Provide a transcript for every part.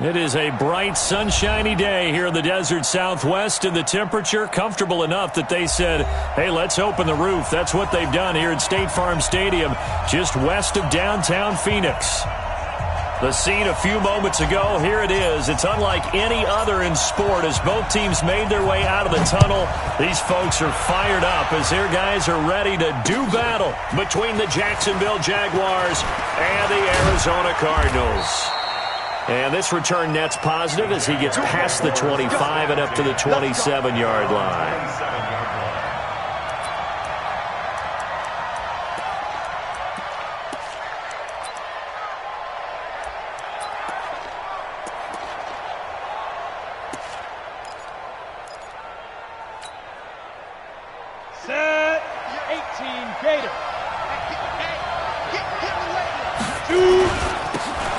It is a bright, sunshiny day here in the desert Southwest, and the temperature comfortable enough that they said, hey, let's open the roof. That's what they've done here at State Farm Stadium, just west of downtown Phoenix. The scene a few moments ago, here it is. It's unlike any other in sport as both teams made their way out of the tunnel. These folks are fired up as their guys are ready to do battle between the Jacksonville Jaguars and the Arizona Cardinals. And this return net's positive as he gets past the 25 and up to the 27-yard line.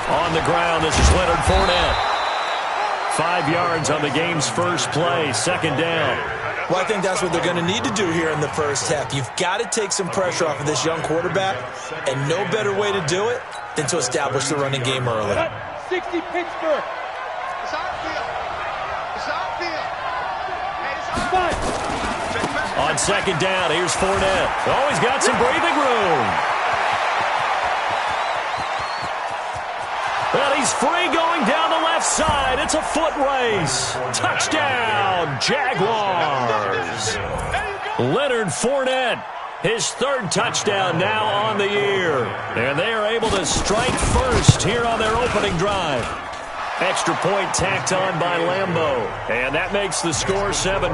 On the ground, this is Leonard Fournette. 5 yards on the game's first play, second down. Well, I think that's what they're going to need to do here in the first half. You've got to take some pressure off of this young quarterback, and no better way to do it than to establish the running game early. 60 Pittsburgh. It's our field. It's our field. Hey, it's our On second down, here's Fournette. Oh, he's got some breathing room. Well, he's free going down the left side. It's a foot race. Touchdown, Jaguars. Leonard Fournette, his third touchdown now on the year. And they are able to strike first here on their opening drive. Extra point tacked on by Lambeau. And that makes the score 7-0.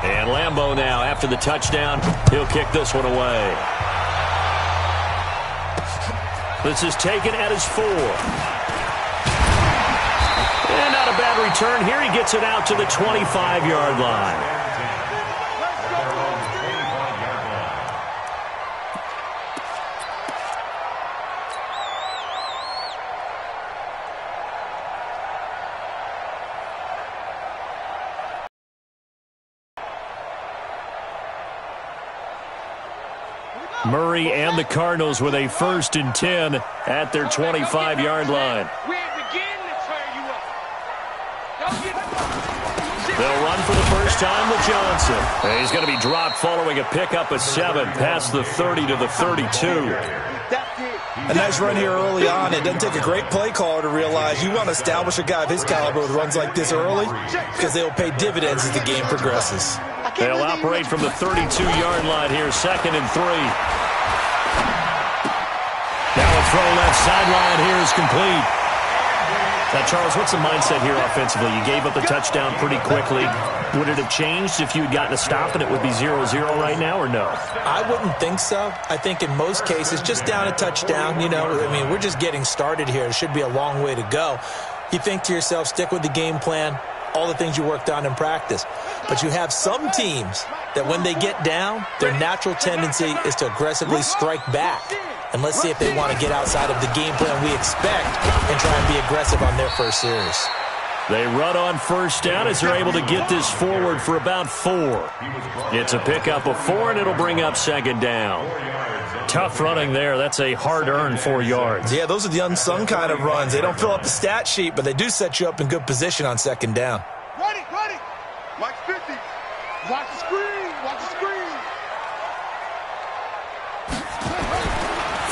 And Lambeau now, after the touchdown, he'll kick this one away. This is taken at his 4. And not a bad return here. He gets it out to the 25-yard line. Murray and the Cardinals with a 1st and 10 at their 25-yard line. They'll run for the first time with Johnson. And he's going to be dropped following a pickup of 7 past the 30 to the 32. A nice run here early on. It doesn't take a great play caller to realize you want to establish a guy of his caliber with runs like this early because they will pay dividends as the game progresses. They'll operate from the 32-yard line here, 2nd and 3. Now a throw left sideline here is complete. Now, Charles, what's the mindset here offensively? You gave up the touchdown pretty quickly. Would it have changed if you had gotten a stop and it would be 0-0 right now, or no? I wouldn't think so. I think in most cases, just down a touchdown, we're just getting started here. It should be a long way to go. You think to yourself, stick with the game plan, all the things you worked on in practice. But you have some teams that when they get down, their natural tendency is to aggressively strike back. And let's see if they want to get outside of the game plan we expect and try and be aggressive on their first series. They run on first down as they're able to get this forward for about 4. It's a pickup of 4, and it'll bring up second down. Tough running there. That's a hard-earned 4 yards. Yeah, those are the unsung kind of runs. They don't fill up the stat sheet, but they do set you up in good position on second down. Ready. Watch 50. Watch the screen. Watch the screen.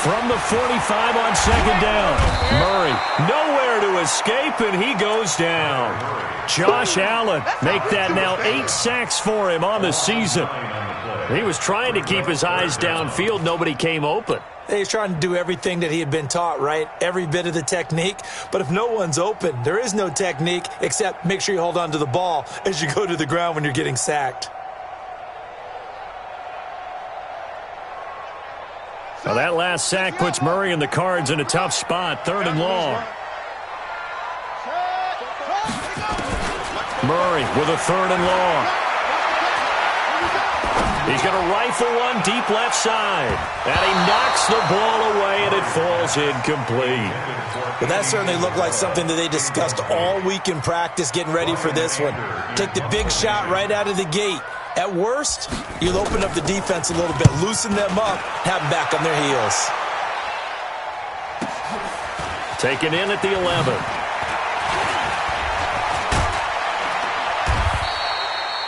From the 45 on second down. Murray nowhere to escape, and he goes down. Josh Allen make that now 8 sacks for him on the season. He was trying to keep his eyes downfield. Nobody came open. He's trying to do everything that he had been taught, right? Every bit of the technique. But if no one's open, there is no technique except make sure you hold on to the ball as you go to the ground when you're getting sacked. Well, that last sack puts Murray and the Cards in a tough spot, 3rd and long. Murray with a 3rd and long. He's going to rifle one deep left side. And he knocks the ball away, and it falls incomplete. Well, that certainly looked like something that they discussed all week in practice getting ready for this one. Take the big shot right out of the gate. At worst, you'll open up the defense a little bit, loosen them up, have them back on their heels. Taken in at the 11.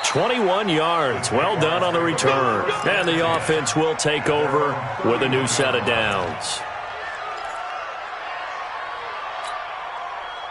21 yards. Well done on the return. And the offense will take over with a new set of downs.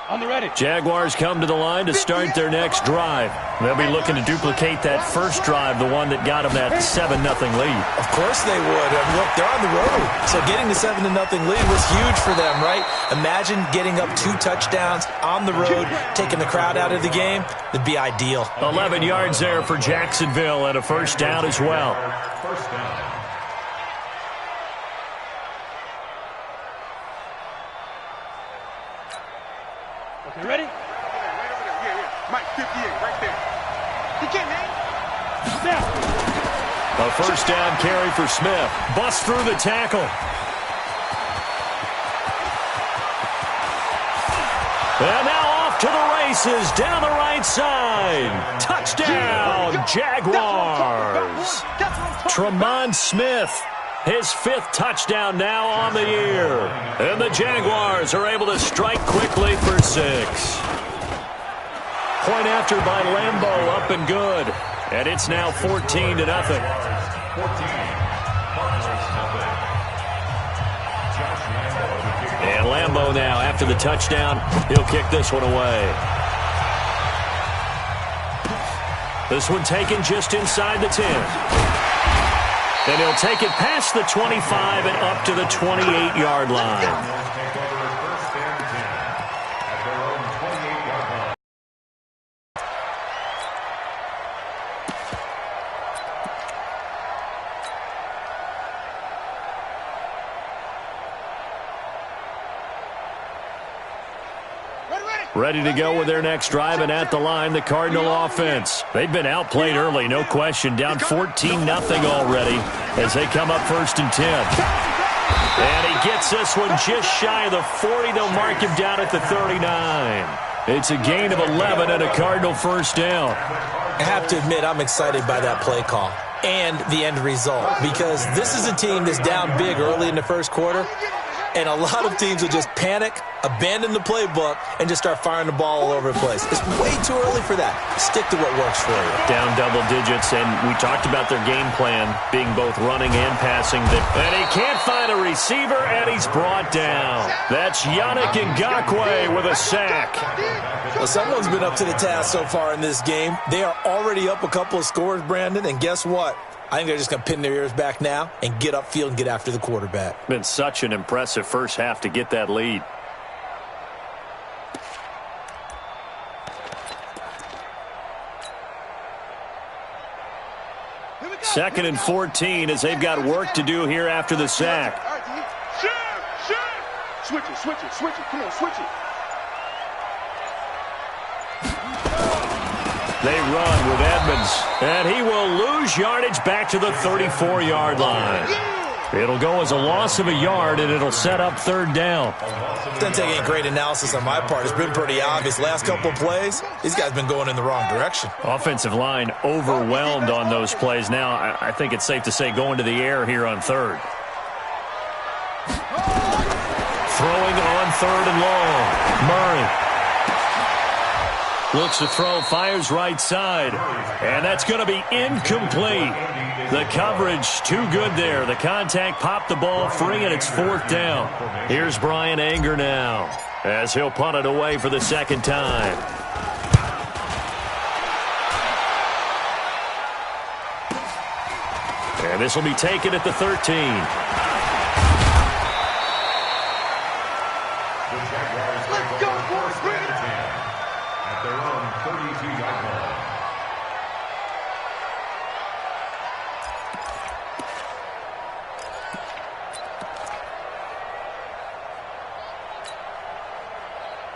On the ready. Jaguars come to the line to start their next drive. They'll be looking to duplicate that first drive, the one that got them that 7-0 lead. Of course they would. Look, they're on the road. So getting the 7-0 lead was huge for them, right? Imagine getting up 2 touchdowns on the road, taking the crowd out of the game. It'd be ideal. 11 yards there for Jacksonville and a first down as well. First down. You ready? Right over there. Yeah. Mike, 58, right there. You can't, man. A first down carry for Smith. Busts through the tackle. And now off to the races down the right side. Touchdown, Jaguars. Tremont Smith. His 5th touchdown now on the year. And the Jaguars are able to strike quickly for 6. Point after by Lambeau, up and good. And it's now 14-0. And Lambeau now, after the touchdown, he'll kick this one away. This one taken just inside the 10. And he'll take it past the 25 and up to the 28-yard line. Ready to go with their next drive, and at the line, the Cardinal offense. They've been outplayed early, no question. Down 14-0 already as they come up 1st and 10. And he gets this one just shy of the 40. They'll mark him down at the 39. It's a gain of 11 and a Cardinal first down. I have to admit, I'm excited by that play call and the end result, because this is a team that's down big early in the first quarter. And a lot of teams will just panic, abandon the playbook, and just start firing the ball all over the place. It's way too early for that. Stick to what works for you. Down double digits, and we talked about their game plan being both running and passing. And he can't find a receiver, and he's brought down. That's Yannick Ngakoue with a sack. Well, someone's been up to the task so far in this game. They are already up a couple of scores, Brandon, and guess what? I think they're just going to pin their ears back now and get upfield and get after the quarterback. Been such an impressive first half to get that lead. Second and 14 as they've got work to do here after the sack. Switch it. Come on, switch it. They run with Edmonds, and he will lose yardage back to the 34-yard line. It'll go as a loss of a yard, and it'll set up 3rd down. Doesn't take any great analysis on my part. It's been pretty obvious. Last couple of plays, these guys been going in the wrong direction. Offensive line overwhelmed on those plays. Now, I think it's safe to say going to the air here on 3rd. Throwing on 3rd and long. Murray. Looks to throw, fires right side. And that's going to be incomplete. The coverage too good there. The contact popped the ball free, and it's 4th down. Here's Brian Anger now as he'll punt it away for the 2nd time. And this will be taken at the 13.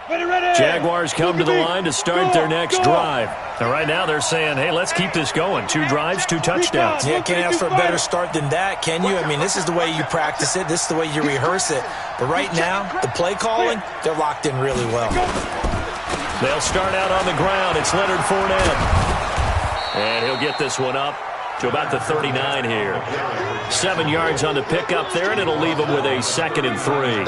Jaguars come to the line to start their next drive. And right now they're saying, hey, let's keep this going. 2 drives, 2 touchdowns. Yeah, can't ask for a better start than that, can you? I mean, this is the way you practice it. This is the way you rehearse it. But right now, the play calling, they're locked in really well. They'll start out on the ground. It's Leonard Fournette. And he'll get this one up to about the 39 here. 7 yards on the pickup there, and it'll leave them with a 2nd and 3.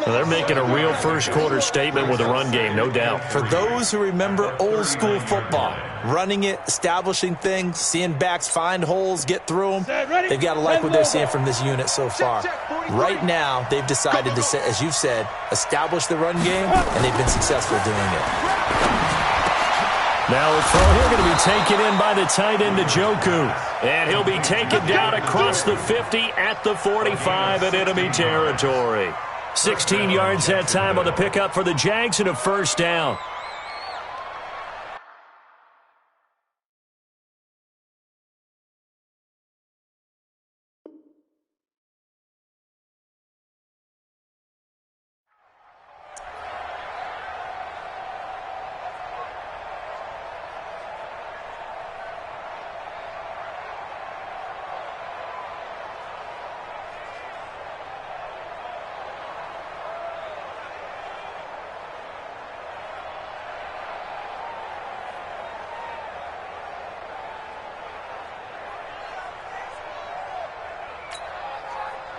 Well, they're making a real first-quarter statement with a run game, no doubt. For those who remember old-school football, running it, establishing things, seeing backs find holes, get through them, they've got to like what they're seeing from this unit so far. Right now, they've decided to, as you've said, establish the run game, and they've been successful doing it. Now the throw here going to be taken in by the tight end, Njoku. And he'll be taken down across the 50 at the 45 in enemy territory. 16 yards that time on the pickup for the Jags and a first down.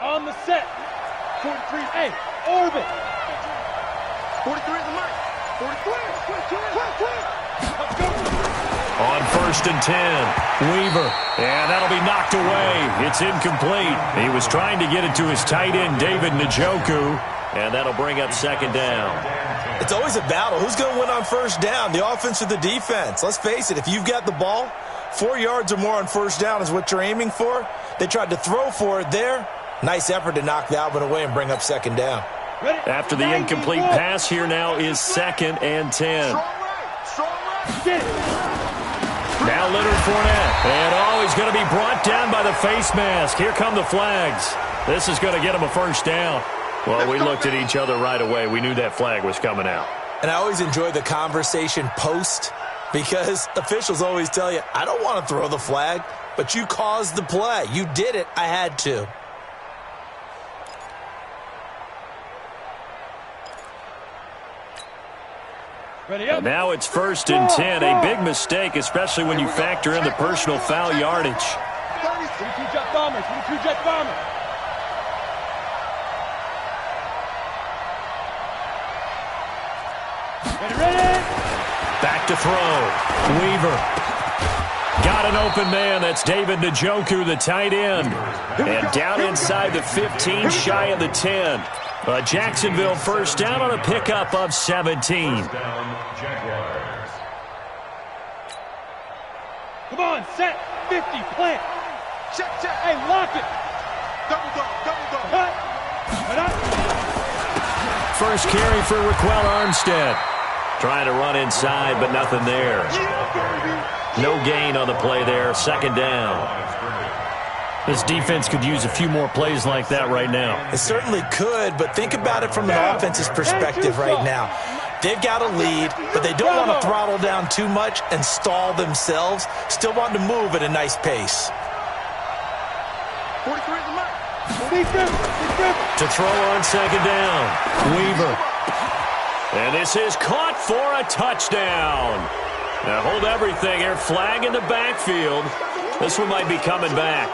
On the set. 43A, orbit. 43 is the mark. 43. Let's go. On 1st and 10, Weaver. And that'll be knocked away. It's incomplete. He was trying to get it to his tight end, David Njoku. And that'll bring up 2nd down. It's always a battle. Who's going to win on 1st down, the offense or the defense? Let's face it, if you've got the ball, 4 yards or more on 1st down is what you're aiming for. They tried to throw for it there. Nice effort to knock that one away and bring up 2nd down. After the incomplete pass, here now is 2nd and 10. Now Leonard Fournette. And he's going to be brought down by the face mask. Here come the flags. This is going to get him a first down. Well, we looked at each other right away. We knew that flag was coming out. And I always enjoy the conversation post because officials always tell you, I don't want to throw the flag, but you caused the play. You did it. I had to. Now it's 1st and 10. A big mistake, especially when you factor in the personal foul yardage. 22 jet bombers. 22 jet bombers. Ready. Back to throw. Weaver. Got an open man. That's David Njoku, the tight end. And down inside the 15, shy of the 10. A Jacksonville first down on a pickup of 17. Come on, set, 50, plant. Check. Hey, lock it. Double dog. Cut. First carry for Raquel Armstead. Trying to run inside, but nothing there. No gain on the play there. 2nd down. This defense could use a few more plays like that right now. It certainly could, but think about it from an offense's perspective right now. They've got a lead, but they don't want to throttle down too much and stall themselves. Still want to move at a nice pace. 43 is the mark. To throw on 2nd down, Weaver. And this is caught for a touchdown. Now hold everything here. Flag in the backfield. This one might be coming back.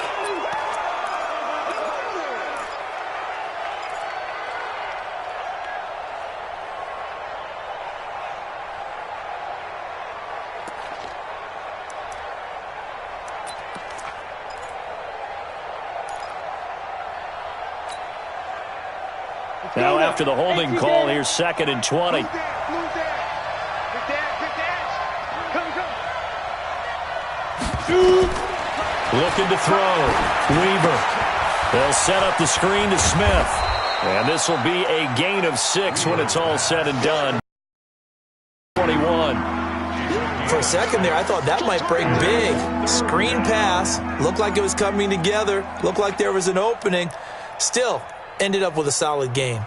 Now after the holding call, here's 2nd and 20. Good dash. Come. Looking to throw. Weaver. They'll set up the screen to Smith. And this will be a gain of 6 when it's all said and done. 21. For a second there, I thought that might break big. Screen pass. Looked like it was coming together. Looked like there was an opening. Still, ended up with a solid gain.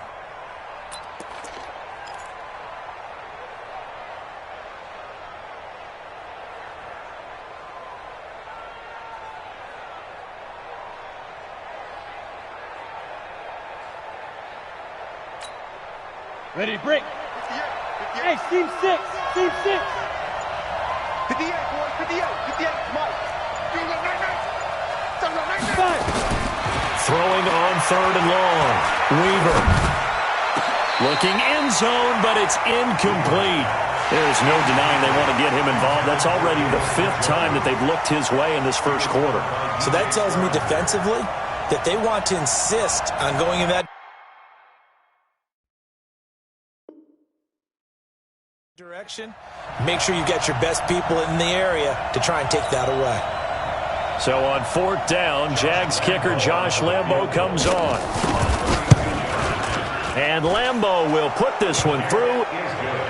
Ready to break. 58. Hey, team 6. Team 6. 58, boys. 58. 58. Mike. You look right now. Five. Throwing on 3rd and long. Weaver. Looking end zone, but it's incomplete. There's no denying they want to get him involved. That's already the 5th time that they've looked his way in this first quarter. So that tells me defensively that they want to insist on going in that direction. Make sure you get your best people in the area to try and take that away. So on 4th down, Jags kicker Josh Lambo comes on. And Lambo will put this one through,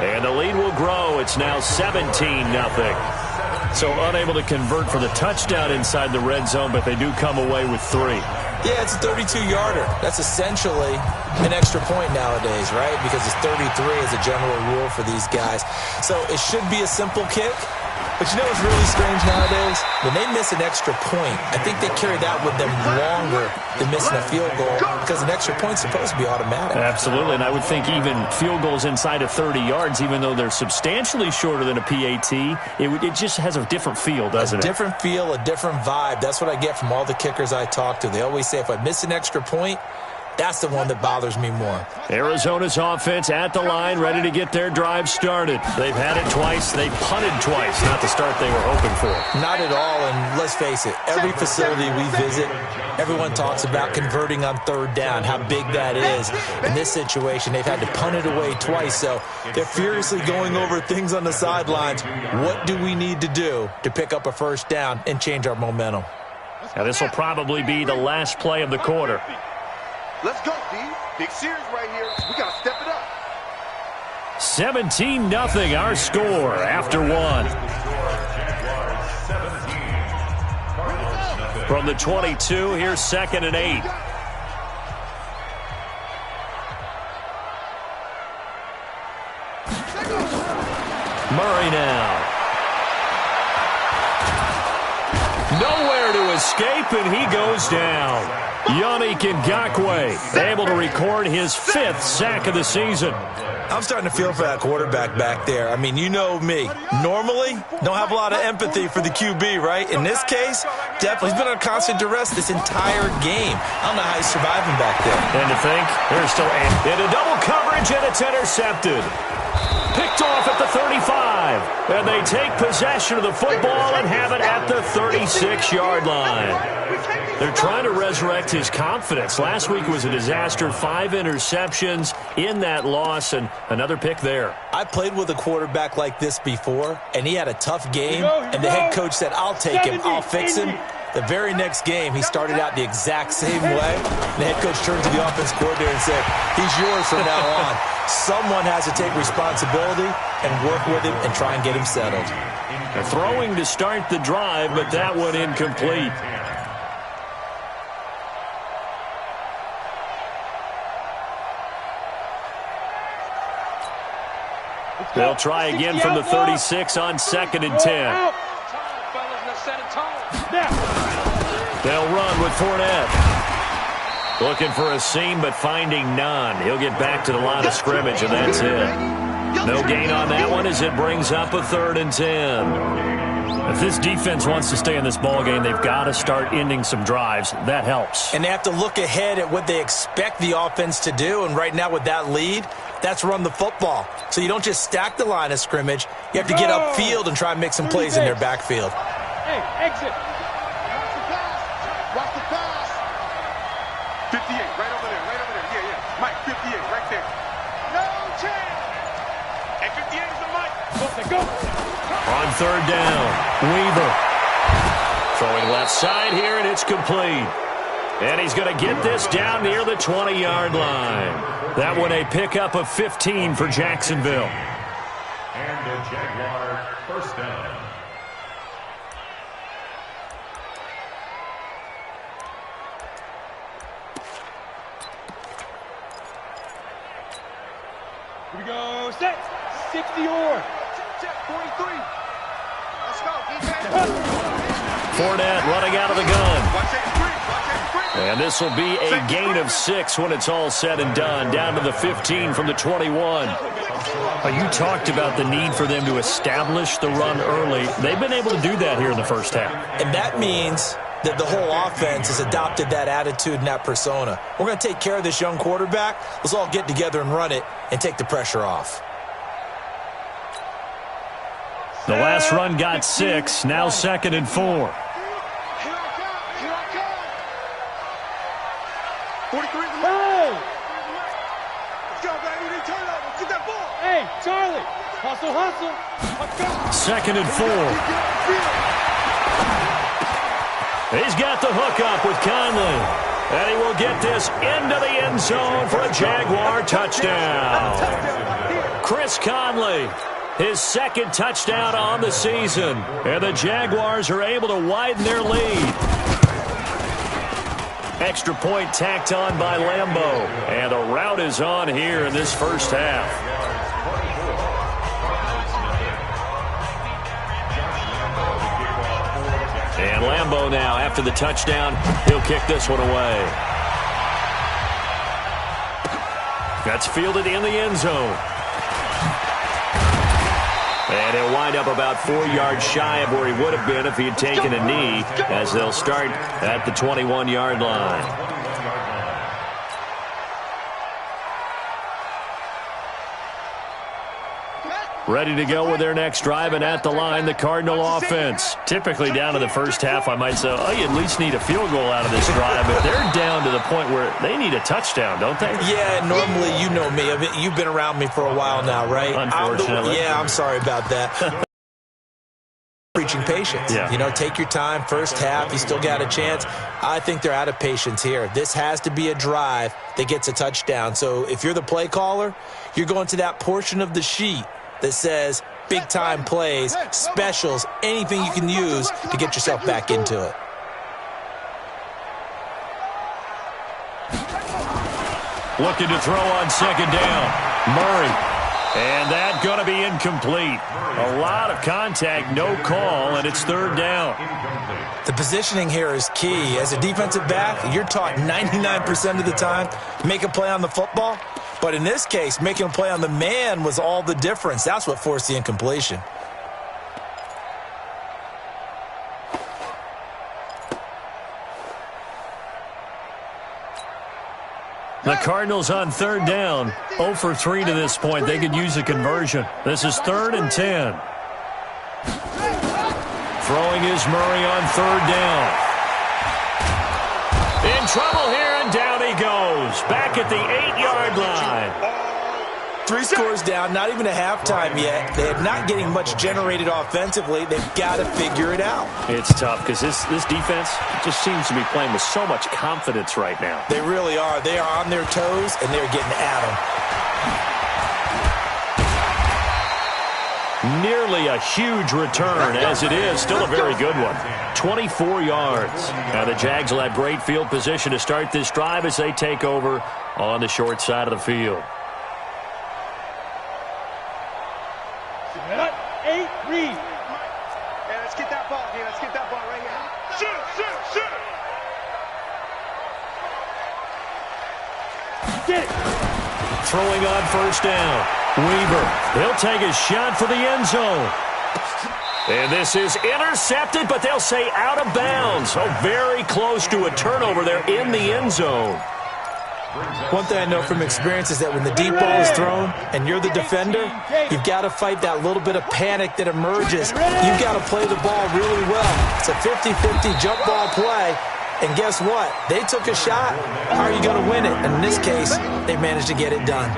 and the lead will grow. It's now 17-0. So unable to convert for the touchdown inside the red zone, but they do come away with 3. Yeah, it's a 32-yarder. That's essentially an extra point nowadays, right? Because it's 33 as a general rule for these guys. So it should be a simple kick. But you know what's really strange nowadays? When they miss an extra point, I think they carry that with them longer than missing a field goal because an extra point's supposed to be automatic. Absolutely, and I would think even field goals inside of 30 yards, even though they're substantially shorter than a PAT, it just has a different feel, doesn't it? A different feel, a different vibe. That's what I get from all the kickers I talk to. They always say if I miss an extra point, that's the one that bothers me more. Arizona's offense at the line, ready to get their drive started. They've had it twice. They punted twice. Not the start they were hoping for. Not at all, and let's face it, every facility we visit, everyone talks about converting on 3rd down, how big that is. In this situation, they've had to punt it away twice, so they're furiously going over things on the sidelines. What do we need to do to pick up a 1st down and change our momentum? Now, this will probably be the last play of the quarter. Let's go, D. Big series right here. We got to step it up. 17-0 our score after 1. From the 22, here's 2nd and 8. Murray now. Nowhere to escape, and he goes down. Yannick Ngakoue able to record his 5th sack of the season. I'm starting to feel for that quarterback back there. I mean, you know me. Normally, don't have a lot of empathy for the QB, right? In this case, definitely he's been on constant duress this entire game. I don't know how he's surviving back there. And to think, there's still into double coverage, and it's intercepted. Picked off at the 35. And they take possession of the football and have it at the 36-yard line. They're trying to resurrect his confidence. Last week was a disaster. 5 interceptions in that loss, and another pick there. I played with a quarterback like this before, and he had a tough game, and the head coach said, I'll take him, I'll fix him. The very next game, he started out the exact same way. The head coach turned to the offense coordinator and said, he's yours from now on. Someone has to take responsibility and work with him and try and get him settled. They're throwing to start the drive, but that one incomplete. They'll try again from the 36 on 2nd and 10. They'll run with Fournette. Looking for a seam, but finding none. He'll get back to the line of scrimmage, and that's it. No gain on that one as it brings up a 3rd and 10. If this defense wants to stay in this ballgame, they've got to start ending some drives. That helps. And they have to look ahead at what they expect the offense to do. And right now with that lead, that's run the football. So you don't just stack the line of scrimmage. You have to get upfield and try and make some plays in their backfield. Hey, exit. Watch the pass. 58, right over there, right over there. Yeah, yeah. Mike, 58, right there. No chance. And 58 is the Mike. Go. On 3rd down, Weaver. Throwing left side here, and it's complete. And he's going to get this down near the 20-yard line. That one a pickup of 15 for Jacksonville. And the Jaguar 1st down. Here we go. Set. 60 or. Check, 43. Let's go. Fournette running out of the gun. Watch that screen. And this will be a gain of 6 when it's all said and done, down to the 15 from the 21. You talked about the need for them to establish the run early. They've been able to do that here in the first half. And that means that the whole offense has adopted that attitude and that persona. We're going to take care of this young quarterback. Let's all get together and run it and take the pressure off. The last run got 6, now 2nd and 4. Here I come. 43. Hey! Let's go, baby. We need turnover. Get that ball. Hey, Charlie! Hustle, hustle! Let's go! 2nd and 4. He's got the hook up with Conley. And he will get this into the end zone for a Jaguar touchdown. Chris Conley, his 2nd touchdown on the season. And the Jaguars are able to widen their lead. Extra point tacked on by Lambeau. And a rout is on here in this first half. And Lambeau now, after the touchdown, he'll kick this one away. That's fielded in the end zone. And he'll wind up about 4 yards shy of where he would have been if he had taken a knee, as they'll start at the 21-yard line. Ready to go with their next drive, and at the line, the Cardinal offense. Typically down to the first half, I might say, oh, you at least need a field goal out of this drive, but they're down to the point where they need a touchdown, don't they? Yeah, normally, you know me. You've been around me for a while now, right? Unfortunately. I'm sorry about that. Preaching patience. Yeah. You know, take your time. First half, you still got a chance. I think they're out of patience here. This has to be a drive that gets a touchdown. So if you're the play caller, you're going to that portion of the sheet that says big-time plays, specials, anything you can use to get yourself back into it. Looking to throw on 2nd down. Murray. And that going to be incomplete. A lot of contact, no call, and it's 3rd down. The positioning here is key. As a defensive back, you're taught 99% of the time, make a play on the football. But in this case, making a play on the man was all the difference. That's what forced the incompletion. The Cardinals on 3rd down. 0 for 3 to this point. They could use a conversion. This is 3rd and 10. Throwing is Murray on 3rd down. In trouble here, and down he goes. Back at the 8-yard line. 3 scores down, not even a halftime yet. They're not getting much generated offensively. They've got to figure it out. It's tough because this defense just seems to be playing with so much confidence right now. They really are. They are on their toes, and they're getting at them. Nearly a huge return, as it is. Still a very good one. 24 yards. Now the Jags will have great field position to start this drive as they take over on the short side of the field. 8, read. Hey, let's get that ball here. Let's get that ball right here. Shoot, shoot, shoot. Get it. Throwing on 1st down. Weaver, he'll take a shot for the end zone. And this is intercepted, but they'll say out of bounds. So very close to a turnover there in the end zone. One thing I know from experience is that when the deep ball is thrown and you're the defender, you've got to fight that little bit of panic that emerges. You've got to play the ball really well. It's a 50-50 jump ball play. And guess what? They took a shot. How are you going to win it? And in this case, they managed to get it done.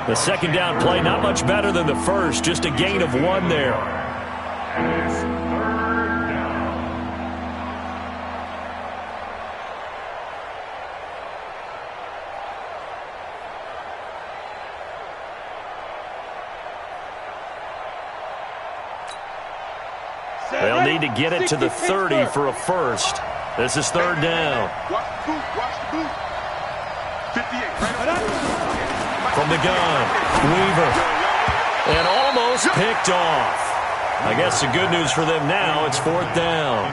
The 2nd down play, not much better than the first. Just a gain of 1 there. They'll need to get it to the 30 for a first. This is 3rd down. Watch the boot. Watch the boot. 58. Right From the gun, Weaver. And almost picked off. I guess the good news for them now, it's 4th down.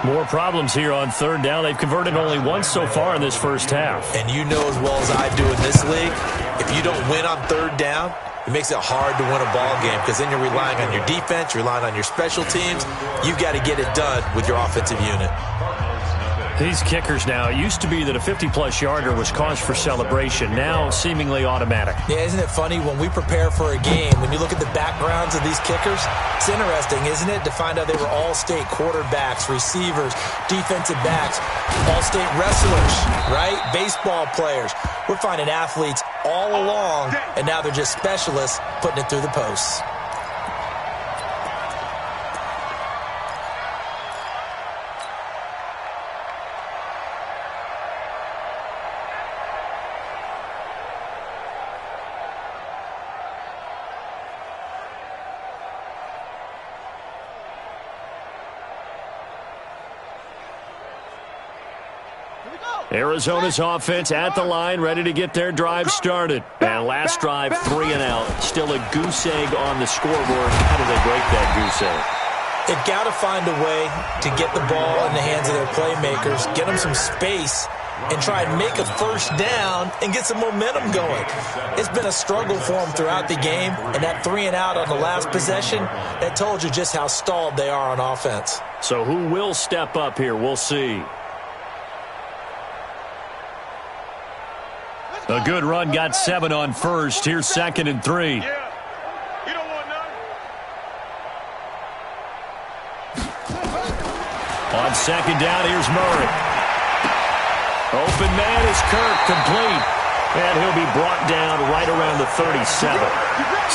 More problems here on 3rd down. They've converted only once so far in this first half. And you know as well as I do in this league, if you don't win on 3rd down, it makes it hard to win a ball game because then you're relying on your defense, you're relying on your special teams. You've got to get it done with your offensive unit. These kickers now, it used to be that a 50-plus yarder was cause for celebration. Now, seemingly automatic. Yeah, isn't it funny when we prepare for a game, when you look at the backgrounds of these kickers, it's interesting, isn't it, to find out they were all-state quarterbacks, receivers, defensive backs, all-state wrestlers, right? Baseball players. We're finding athletes all along, and now they're just specialists putting it through the posts. Arizona's offense at the line, ready to get their drive started. And last drive, 3 and out. Still a goose egg on the scoreboard. How do they break that goose egg? They've got to find a way to get the ball in the hands of their playmakers, get them some space, and try and make a first down and get some momentum going. It's been a struggle for them throughout the game, and that 3 and out on the last possession, that told you just how stalled they are on offense. So who will step up here? We'll see. A good run, got 7 on first. Here's 2nd and 3. Yeah. You don't want none. On 2nd down, here's Murray. Open man is Kirk, complete. And he'll be brought down right around the 37.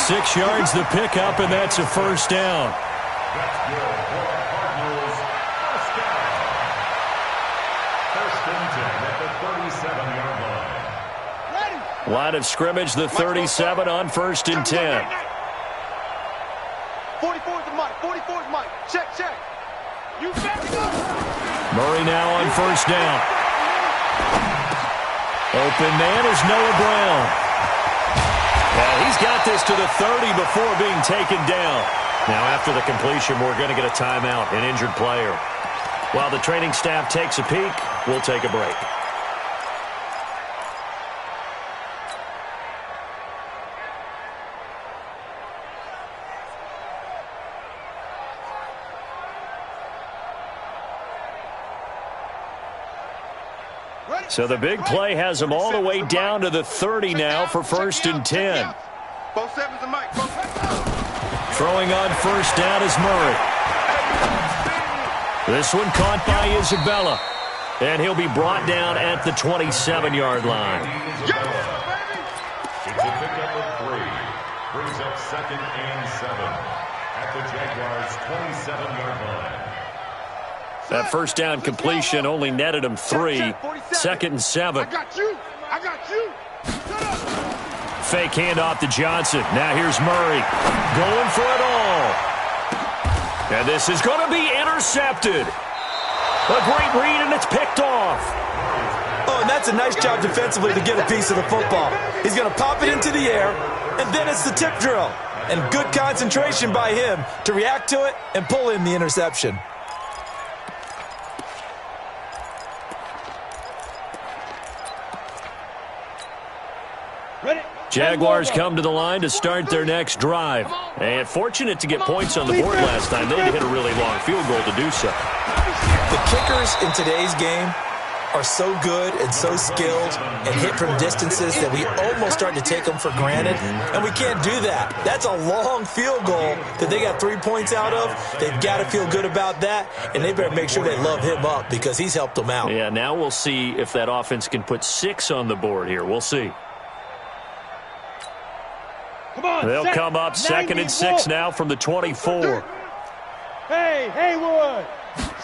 6 yards the pickup, and that's a first down. That's good for the Cardinals. First down. 1st and 10 at the 37-yard line. Line of scrimmage, the 37 on 1st and 10. 44's the mic. 44's mic. Check, check. You back it up. Murray now on 1st down. Open man is Noah Brown. And he's got this to the 30 before being taken down. Now after the completion, we're going to get a timeout, an injured player. While the training staff takes a peek, we'll take a break. So the big play has them all the way down to the 30 now for 1st and 10. Both sevens and Mike. Throwing on 1st down is Murray. This one caught by Isabella. And he'll be brought down at the 27-yard line. It's a pickup of 3. Brings up 2nd and 7 at the Jaguars' 27-yard line. That 1st down completion only netted him 3. 2nd and 7. I got you. I got you. Fake handoff to Johnson. Now here's Murray. Going for it all. And this is going to be intercepted. A great read, and it's picked off. Oh, and that's a nice job defensively to get a piece of the football. He's going to pop it into the air, and then it's the tip drill. And good concentration by him to react to it and pull in the interception. Jaguars come to the line to start their next drive. And fortunate to get points on the board last time. They had to hit a really long field goal to do so. The kickers in today's game are so good and so skilled and hit from distances that we almost start to take them for granted. And we can't do that. That's a long field goal that they got 3 points out of. They've got to feel good about that, and they better make sure they love him up because he's helped them out. Yeah, now we'll see if that offense can put 6 on the board here. We'll see. They'll come up 2nd and 6 now from the 24. Hey, Haywood.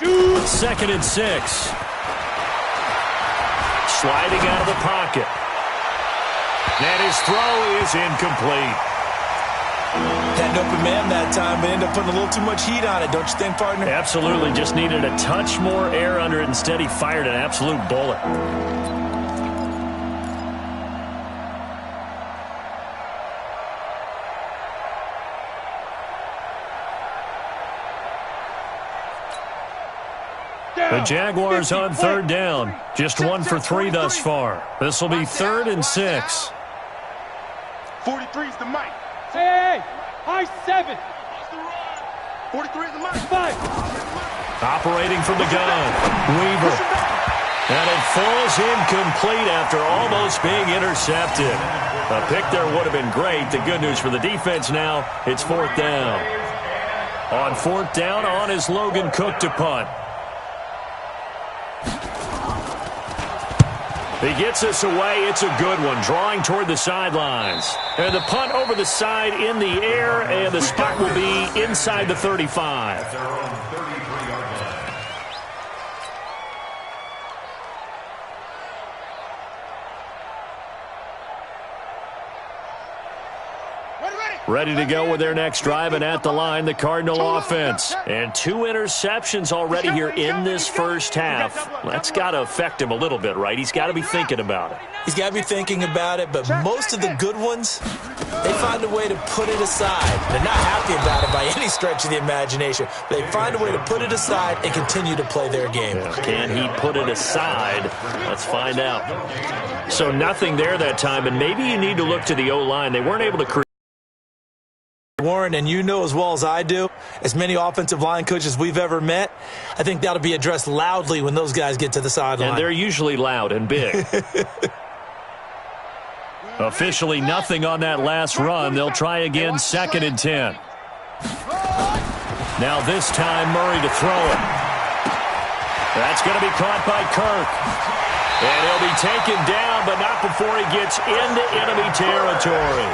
Shoot. 2nd and 6. Sliding out of the pocket. And his throw is incomplete. Had an open man that time, but ended up putting a little too much heat on it, don't you think, partner? Absolutely. Just needed a touch more air under it. Instead, he fired an absolute bullet. The Jaguars on third down. Just 1 for 3 thus far. This will be 3rd and 6. 43 is the mic. Hey, high 7. 43 is the mic. 5. Operating from the gun. Weaver. And it falls incomplete after almost being intercepted. A pick there would have been great. The good news for the defense now, it's 4th down. On 4th down, on is Logan Cook to punt. He gets us away. It's a good one, drawing toward the sidelines. And the punt over the side in the air, and the spot will be inside the 35. Their own 33-yard line. Ready to go with their next drive, and at the line, the Cardinal offense. And 2 interceptions already here in this first half. That's got to affect him a little bit, right? He's got to be thinking about it. He's got to be thinking about it, but most of the good ones, they find a way to put it aside. They're not happy about it by any stretch of the imagination. But they find a way to put it aside and continue to play their game. Yeah, can he put it aside? Let's find out. So nothing there that time, and maybe you need to look to the O-line. They weren't able to create. Warren, and you know as well as I do, as many offensive line coaches we've ever met, I think that'll be addressed loudly when those guys get to the sideline. And they're usually loud and big. Officially nothing on that last run. They'll try again, 2nd and 10. Now this time Murray to throw it. That's going to be caught by Kirk. And he'll be taken down, but not before he gets into enemy territory.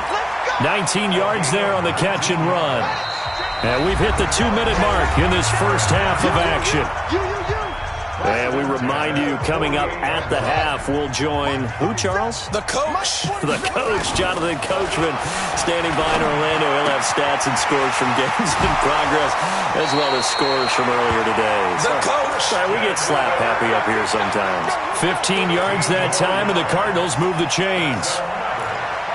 19 yards there on the catch and run. And we've hit the 2-minute mark in this first half of action. And we remind you, coming up at the half, we'll join who, Charles? The coach. The coach, Jonathan Coachman, standing by in Orlando. He'll have stats and scores from games in progress, as well as scores from earlier today. The coach. Sorry, we get slap happy up here sometimes. 15 yards that time, and the Cardinals move the chains.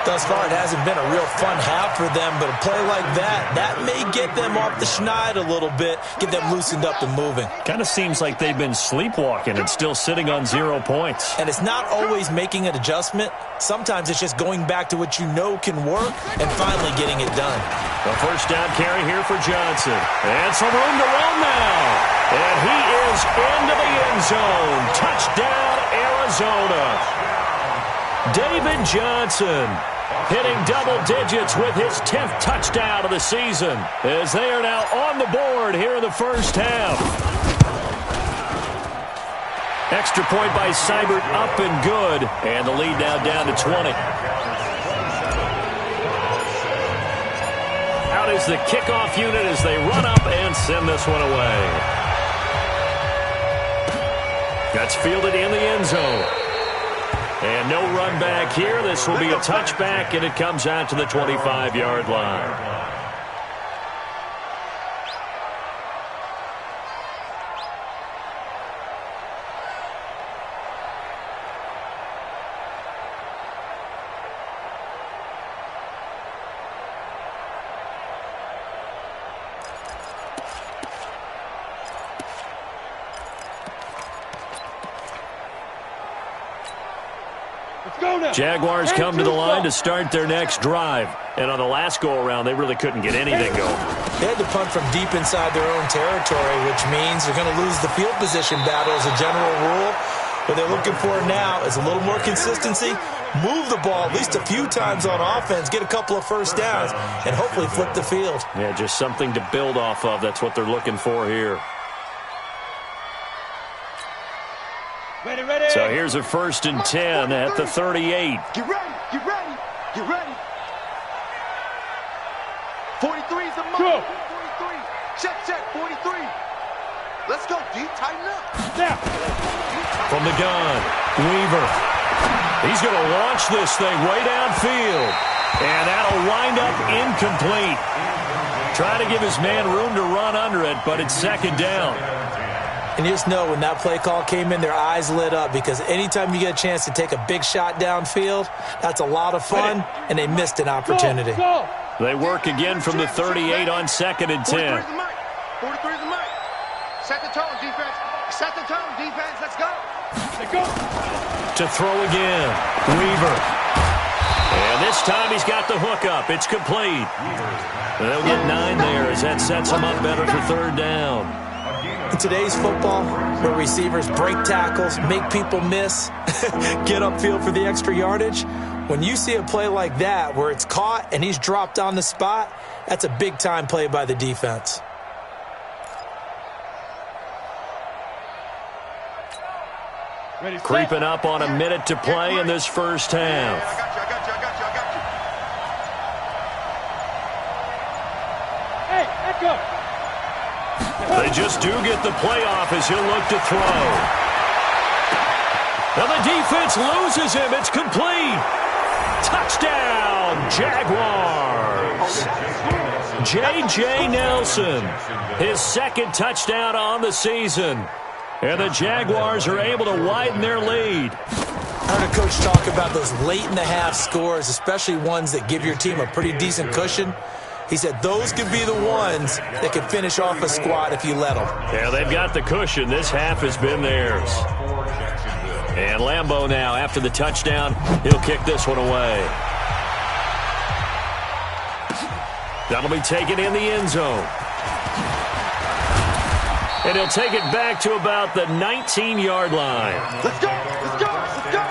Thus far, it hasn't been a real fun half for them, but a play like that may get them off the schneid a little bit, get them loosened up and moving. Kind of seems like they've been sleepwalking and still sitting on 0 points. And it's not always making an adjustment. Sometimes it's just going back to what you know can work and finally getting it done. The first down carry here for Johnson. And some room to run now. And he is into the end zone. Touchdown, Arizona. David Johnson hitting double digits with his 10th touchdown of the season, as they are now on the board here in the first half. Extra point by Seibert, up and good, and the lead now down to 20. Out is the kickoff unit as they run up and send this one away. That's fielded in the end zone. And no run back here. This will be a touchback, and it comes out to the 25-yard line. Jaguars come to the line to start their next drive. And on the last go-around, they really couldn't get anything going. They had to punt from deep inside their own territory, which means they're going to lose the field position battle as a general rule. What they're looking for now is a little more consistency, move the ball at least a few times on offense, get a couple of first downs, and hopefully flip the field. Yeah, just something to build off of. That's what they're looking for here. Ready, ready. So here's a 1st and 10 at the 38. Get ready, get ready, get ready. 43 is the mark. 43. Check, 43. Let's go, D. Tighten up. Now. From the gun, Weaver. He's going to launch this thing way downfield. And that'll wind up incomplete. Trying to give his man room to run under it, but it's 2nd down. And you just know when that play call came in, their eyes lit up, because anytime you get a chance to take a big shot downfield, that's a lot of fun, and they missed an opportunity. Go. They work again from the 38 on 2nd and 10. 43 is the mic. 43 is the mic. Set the tone, defense. Set the tone, defense. Let's go. Let's go. To throw again. Weaver. And this time he's got the hook up. It's complete. They'll get 9 there as that sets them up better for third down. In today's football, where receivers break tackles, make people miss, get upfield for the extra yardage, when you see a play like that where it's caught and he's dropped on the spot, that's a big-time play by the defense. Ready, Creeping up on a minute to play in this first half. I got you. Hey, let's go. They just do get the playoff as he'll look to throw. Now the defense loses him. It's complete. Touchdown, Jaguars. J.J. Nelson, his second touchdown on the season. And the Jaguars are able to widen their lead. I heard a coach talk about those late-in-the-half scores, especially ones that give your team a pretty decent cushion. He said those could be the ones that could finish off a squad if you let them. Yeah, they've got the cushion. This half has been theirs. And Lambeau now, after the touchdown, he'll kick this one away. That'll be taken in the end zone. And he'll take it back to about the 19-yard line. Let's go. Let's go. Let's go.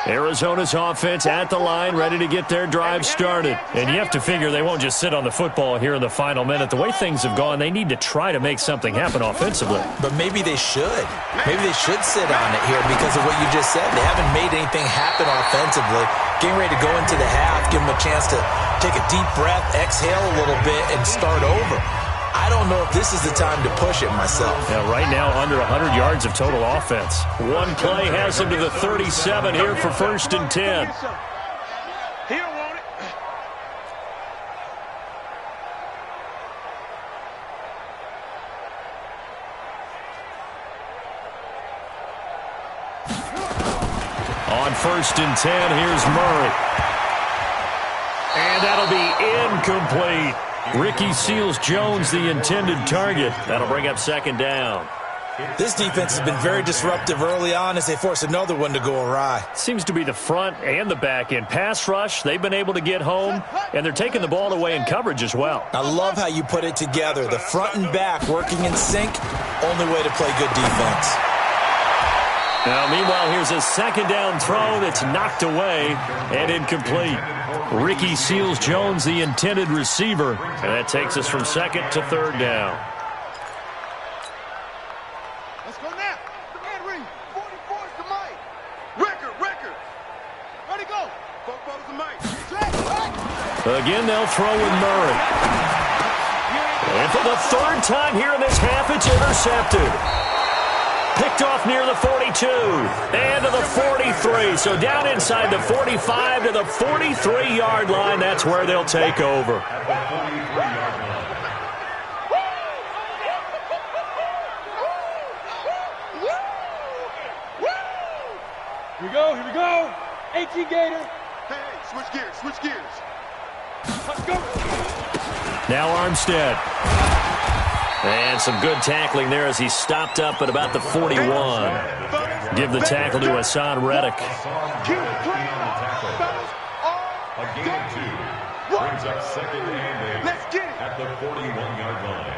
Arizona's offense at the line, ready to get their drive started. And you have to figure they won't just sit on the football here in the final minute. The way things have gone, they need to try to make something happen offensively. But maybe they should. Maybe they should sit on it here because of what you just said. They haven't made anything happen offensively. Getting ready to go into the half, give them a chance to take a deep breath, exhale a little bit, and start over. I don't know if this is the time to push it myself. Yeah, right now, under 100 yards of total offense. One play has him to the 37 here for 1st and 10. He don't want it. On 1st and 10, here's Murray. And that'll be incomplete. Ricky Seals-Jones, the intended target. That'll bring up 2nd down. This defense has been very disruptive early on as they force another one to go awry. Seems to be the front and the back end. Pass rush, they've been able to get home, and they're taking the ball away in coverage as well. I love how you put it together. The front and back working in sync, only way to play good defense. Now, meanwhile, here's a 2nd down throw that's knocked away and incomplete. Ricky Seals-Jones, the intended receiver, and that takes us from 2nd to 3rd down. Let's go now. The man ring. 44 is the mic. Record. Ready, go. 44 is the mic. Again, they'll throw with Murray. And for the 3rd time here in this half, it's intercepted. Picked off near the 42 and to the 43. So down inside the 45 to the 43-yard line. That's where they'll take over. Here we go. 18 Gator. Hey, switch gears. Let's go. Now Armstead. And some good tackling there as he stopped up at about the 41. Give the tackle to Hassan Reddick. A gain of 2 brings up 2nd and 8. Let's get it. At the 41-yard line.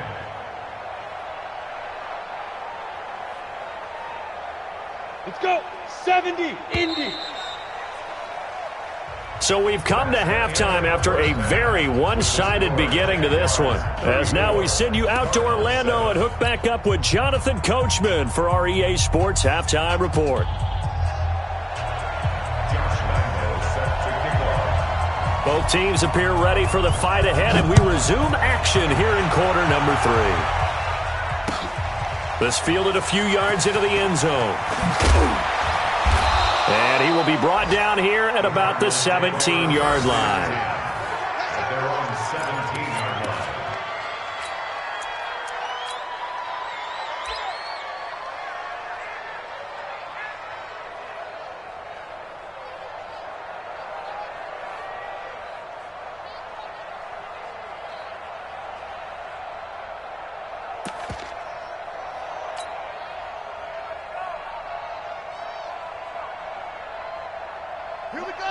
Let's go. 70. Indy. So we've come to halftime after a very one-sided beginning to this one. As now we send you out to Orlando and hook back up with Jonathan Coachman for our EA Sports Halftime Report. Both teams appear ready for the fight ahead, and we resume action here in quarter number 3. This fielded a few yards into the end zone. And he will be brought down here at about the 17-yard line. At their own 17-yard line.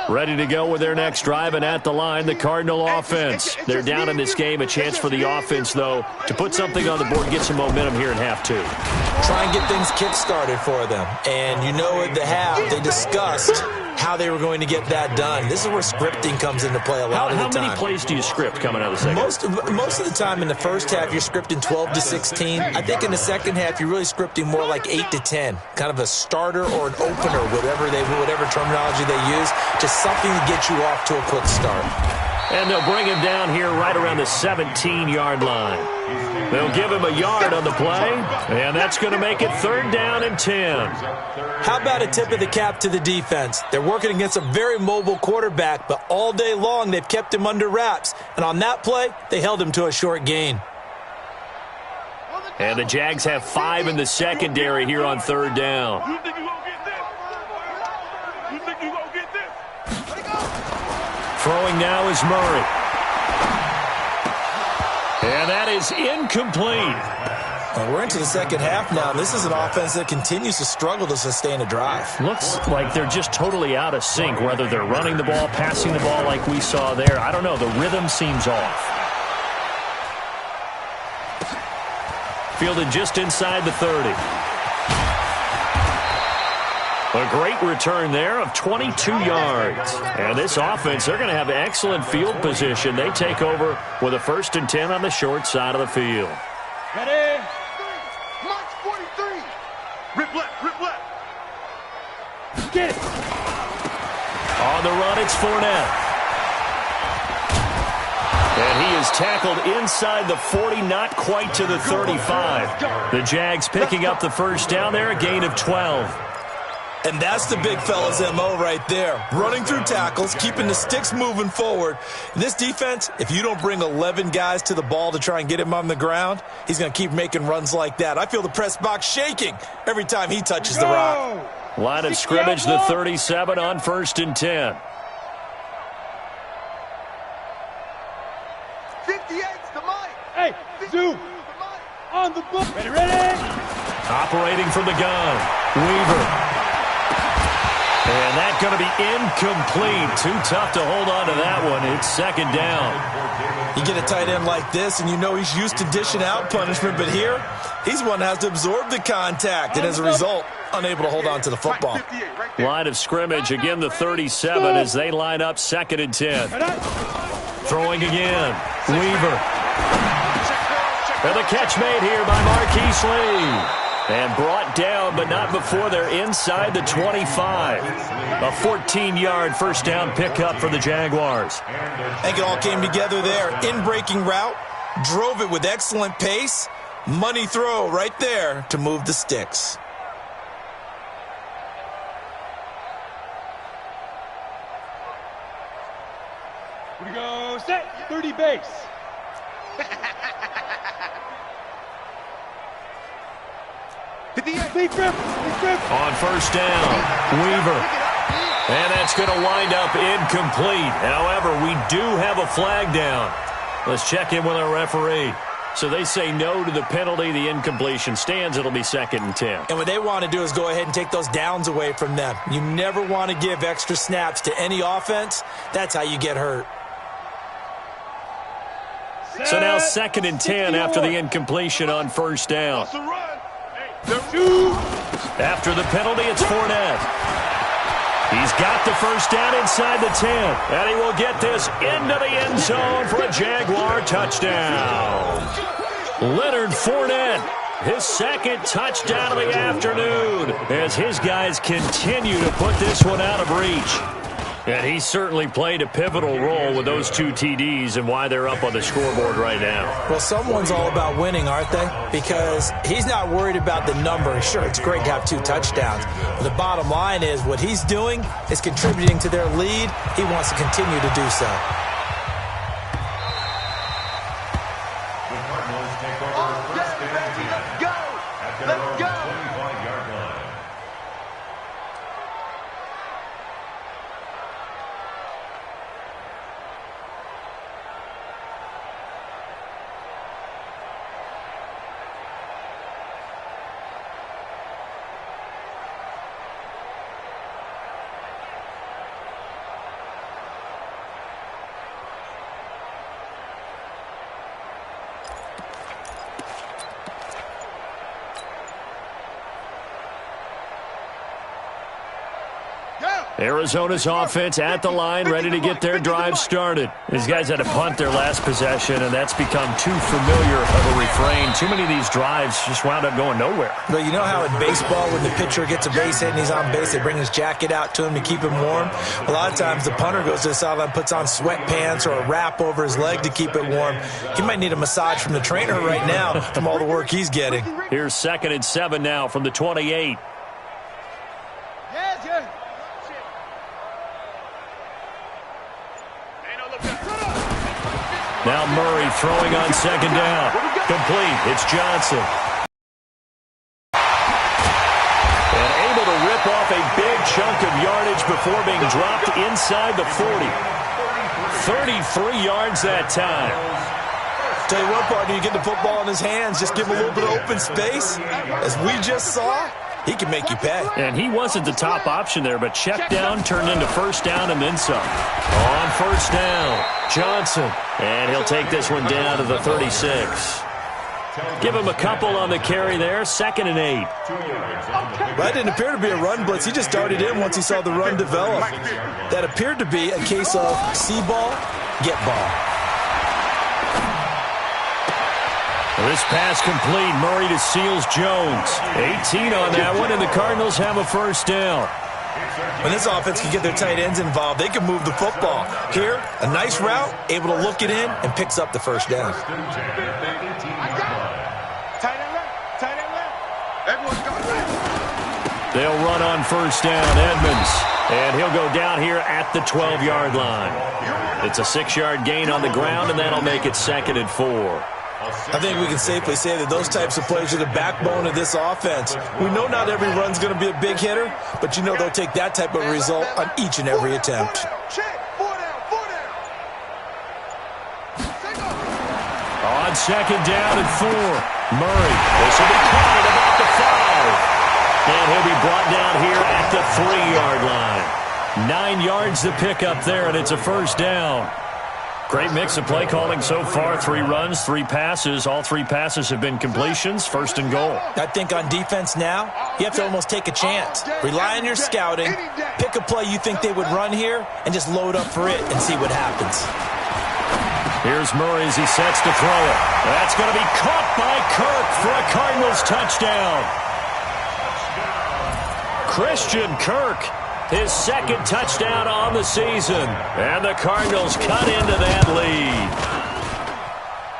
Ready to go with their next drive, and at the line, the Cardinal offense. They're down in this game. A chance for the offense, though, to put something on the board, get some momentum here in half two. Try and get things kick-started for them. And you know at the half, they discussed how they were going to get that done. This is where scripting comes into play a lot of the time. How many plays do you script coming out of the second? Most of the time in the first half, you're scripting 12 to 16. I think in the second half, you're really scripting more like 8 to 10. Kind of a starter or an opener, whatever terminology they use. Just something to get you off to a quick start. And they'll bring him down here right around the 17-yard line. They'll give him a yard on the play, and that's going to make it 3rd down and 10. How about a tip of the cap to the defense? They're working against a very mobile quarterback, but all day long they've kept him under wraps. And on that play, they held him to a short gain. And the Jags have 5 in the secondary here on 3rd down. You think you gonna get this? You think you gonna get this? Throwing now is Murray. And that is incomplete. Well, we're into the second half now. This is an offense that continues to struggle to sustain a drive. Looks like they're just totally out of sync, whether they're running the ball, passing the ball like we saw there. I don't know. The rhythm seems off. Fielded just inside the 30. A great return there of 22 yards. And this offense, they're going to have excellent field position. They take over with a 1st and 10 on the short side of the field. Ready? March 43. Rip left, rip left. Get it. On the run, it's Fournette. And he is tackled inside the 40, not quite to the 35. The Jags picking up the 1st down there, a gain of 12. And that's the big fella's MO right there. Running through tackles, keeping the sticks moving forward. In this defense, if you don't bring 11 guys to the ball to try and get him on the ground, he's going to keep making runs like that. I feel the press box shaking every time he touches the rock. Line of scrimmage, the 37 on 1st and 10. 58's the mic. Hey, Zoo. On the book. Ready, ready. Operating from the gun. Weaver. And that's going to be incomplete. Too tough to hold on to that one. It's 2nd down. You get a tight end like this, and you know he's used to dishing out punishment, but here, he's one that has to absorb the contact, and as a result, unable to hold on to the football. Line of scrimmage, again the 37 as they line up 2nd and 10. Throwing again. Weaver. And the catch made here by Marquise Lee. And brought down, but not before they're inside the 25. A 14-yard 1st down pickup for the Jaguars. I think it all came together there. In-breaking route, drove it with excellent pace. Money throw right there to move the sticks. Here we go. Set. 30 base. On 1st down, Weaver. And that's going to wind up incomplete. However, we do have a flag down. Let's check in with our referee. So they say no to the penalty. The incompletion stands. It'll be 2nd and 10. And what they want to do is go ahead and take those downs away from them. You never want to give extra snaps to any offense. That's how you get hurt. So now 2nd and 10 after the incompletion on 1st down. After the penalty, it's Fournette. He's got the 1st down inside the 10. And he will get this into the end zone for a Jaguar touchdown. Leonard Fournette, his 2nd touchdown of the afternoon, as his guys continue to put this one out of reach. And he certainly played a pivotal role with those 2 TDs and why they're up on the scoreboard right now. Well, someone's all about winning, aren't they? Because he's not worried about the number. Sure, it's great to have 2 touchdowns. But the bottom line is what he's doing is contributing to their lead. He wants to continue to do so. The Cardinals take over 1st and 10. At their own 25-yard line. Arizona's offense at the line, ready to get their drive started. These guys had to punt their last possession, and that's become too familiar of a refrain. Too many of these drives just wound up going nowhere. But you know how in baseball, when the pitcher gets a base hit and he's on base, they bring his jacket out to him to keep him warm? A lot of times the punter goes to the sideline, puts on sweatpants or a wrap over his leg to keep it warm. He might need a massage from the trainer right now from all the work he's getting. Here's 2nd and 7 now from the 28. Now Murray throwing on 2nd down. Complete. It's Johnson. And able to rip off a big chunk of yardage before being dropped inside the 40. 33 yards that time. Tell you what, partner, you get the football in his hands, just give him a little bit of open space. As we just saw, he can make you pay. And he wasn't the top option there, but check down turned into 1st down and then some. On 1st down, Johnson. And he'll take this one down to the 36. Give him a couple on the carry there. 2nd and 8. That didn't appear to be a run blitz. He just darted in once he saw the run develop. That appeared to be a case of see ball, get ball. This pass complete. Murray to Seals-Jones. 18 on that one, and the Cardinals have a 1st down. When this offense can get their tight ends involved, they can move the football. Here, a nice route, able to look it in, and picks up the 1st down. They'll run on 1st down, Edmonds. And he'll go down here at the 12-yard line. It's a 6-yard gain on the ground, and that'll make it 2nd and 4. I think we can safely say that those types of plays are the backbone of this offense. We know not every run's going to be a big hitter, but you know they'll take that type of result on each and every attempt. On 2nd down and 4, Murray. This will be caught at about the 5. And he'll be brought down here at the 3-yard line. 9 yards to pick up there, and it's a 1st down. Great mix of play calling so far. 3 runs, 3 passes. All 3 passes have been completions. 1st and goal. I think on defense now, you have to almost take a chance. Rely on your scouting. Pick a play you think they would run here and just load up for it and see what happens. Here's Murray as he sets to throw it. That's going to be caught by Kirk for a Cardinals touchdown. Christian Kirk. His 2nd touchdown on the season. And the Cardinals cut into that lead.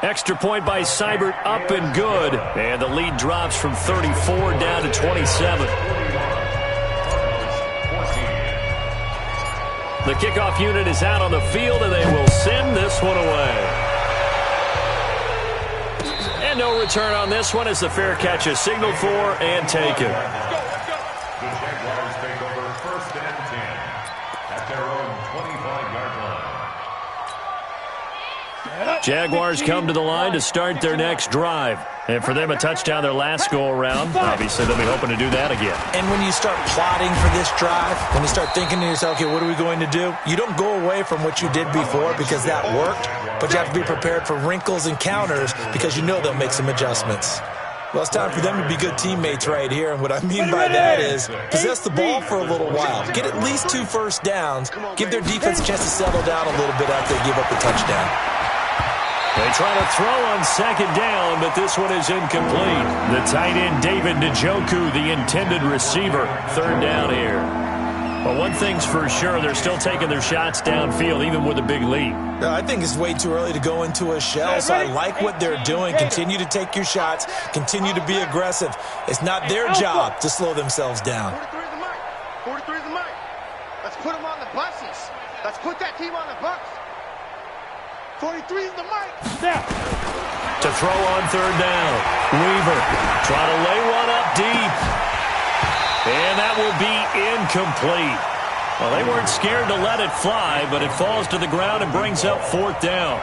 Extra point by Seibert up and good. And the lead drops from 34 down to 27. The kickoff unit is out on the field, and they will send this one away. And no return on this one as the fair catch is signaled for and taken. Jaguars come to the line to start their next drive. And for them, a touchdown their last go-around. Obviously, they'll be hoping to do that again. And when you start plotting for this drive, when you start thinking to yourself, okay, what are we going to do? You don't go away from what you did before because that worked, but you have to be prepared for wrinkles and counters because you know they'll make some adjustments. Well, it's time for them to be good teammates right here, and what I mean by that is possess the ball for a little while. Get at least 2 first downs. Give their defense a chance to settle down a little bit after they give up the touchdown. They try to throw on 2nd down, but this one is incomplete. The tight end, David Njoku, the intended receiver. 3rd down here. Well, one thing's for sure, they're still taking their shots downfield, even with a big lead. I think it's way too early to go into a shell, so I like what they're doing. Continue to take your shots. Continue to be aggressive. It's not their job to slow themselves down. 43 is the mic. Let's put them on the buses. Let's put that team on the bus. 43 is the mic. To throw on 3rd down. Weaver trying to lay one up deep. And that will be incomplete. Well, they weren't scared to let it fly, but it falls to the ground and brings up 4th down.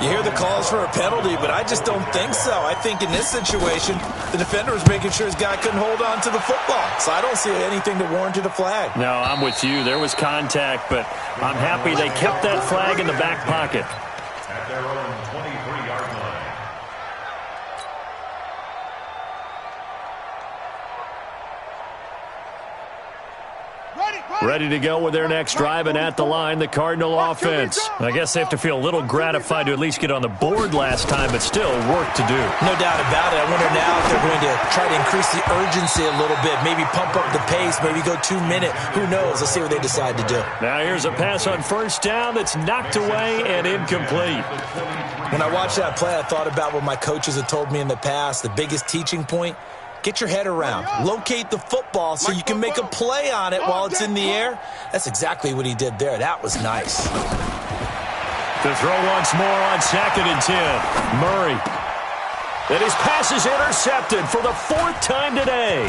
You hear the calls for a penalty, but I just don't think so. I think in this situation, the defender was making sure his guy couldn't hold on to the football. So I don't see anything to warrant a flag. No, I'm with you. There was contact, but I'm happy they kept that flag in the back pocket. At their own 23-yard line. ready to go with their next drive, and at the line, the Cardinal offense. I guess they have to feel a little gratified to at least get on the board last time, but still work to do. No doubt about it. I wonder now if they're going to try to increase the urgency a little bit, maybe pump up the pace, maybe go 2 minute. Who knows? Let's see what they decide to do. Now here's a pass on first down that's knocked away and incomplete. When I watched that play, I thought about what my coaches had told me in the past. The biggest teaching point, get your head around. Locate the football so you can make a play on it while it's in the air. That's exactly what he did there. That was nice. To throw once more on 2nd and 10. Murray. And his pass is intercepted for the 4th time today.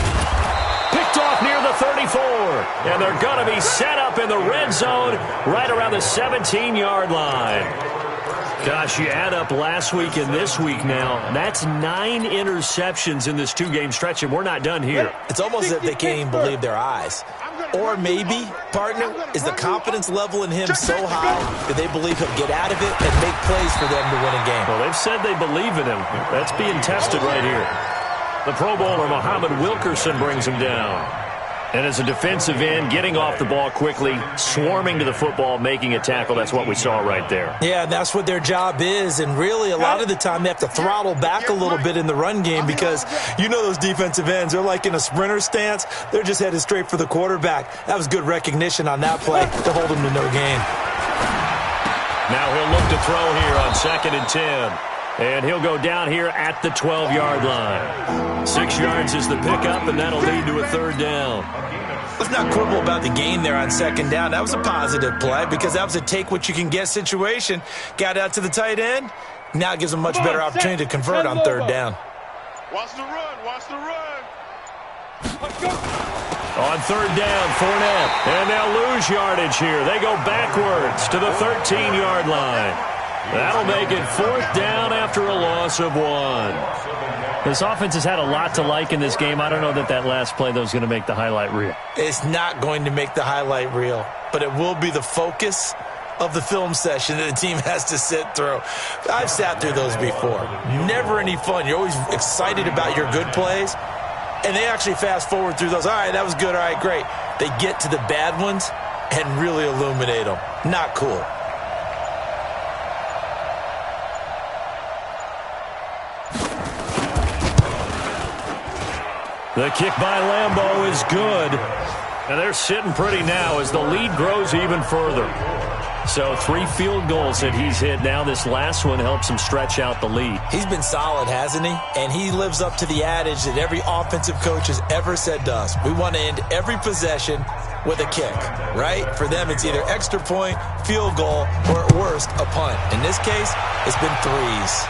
Picked off near the 34. And they're going to be set up in the red zone right around the 17-yard line. Gosh, you add up last week and this week now. That's 9 interceptions in this 2-game stretch, and we're not done here. It's almost as if they can't even believe their eyes. Or maybe, partner, is the confidence level in him so high that they believe he'll get out of it and make plays for them to win a game. Well, they've said they believe in him. That's being tested right here. The Pro Bowler, Muhammad Wilkerson, brings him down. And as a defensive end, getting off the ball quickly, swarming to the football, making a tackle, that's what we saw right there. Yeah, that's what their job is. And really, a lot of the time, they have to throttle back a little bit in the run game because you know those defensive ends, they're like in a sprinter stance. They're just headed straight for the quarterback. That was good recognition on that play to hold him to no gain. Now he'll look to throw here on 2nd and 10. And he'll go down here at the 12-yard line. 6 yards is the pickup, and that'll lead to a 3rd down. Let's not quibble about the gain there on 2nd down. That was a positive play because that was a take-what-you-can-get situation. Got out to the tight end. Now it gives them a much better opportunity to convert on 3rd down. Watch the run. Watch the run. On 3rd down, Fournette. And they'll lose yardage here. They go backwards to the 13-yard line. That'll make it 4th down after a loss of 1. This offense has had a lot to like in this game. I don't know that that last play, though, is going to make the highlight reel. It's not going to make the highlight reel, but it will be the focus of the film session that the team has to sit through. I've sat through those before. Never any fun. You're always excited about your good plays, and they actually fast forward through those. All right, that was good. All right, great. They get to the bad ones and really illuminate them. Not cool. The kick by Lambeau is good. And they're sitting pretty now as the lead grows even further. So 3 field goals that he's hit now. This last one helps him stretch out the lead. He's been solid, hasn't he? And he lives up to the adage that every offensive coach has ever said to us. We want to end every possession with a kick, right? For them, it's either extra point, field goal, or at worst, a punt. In this case, it's been 3s.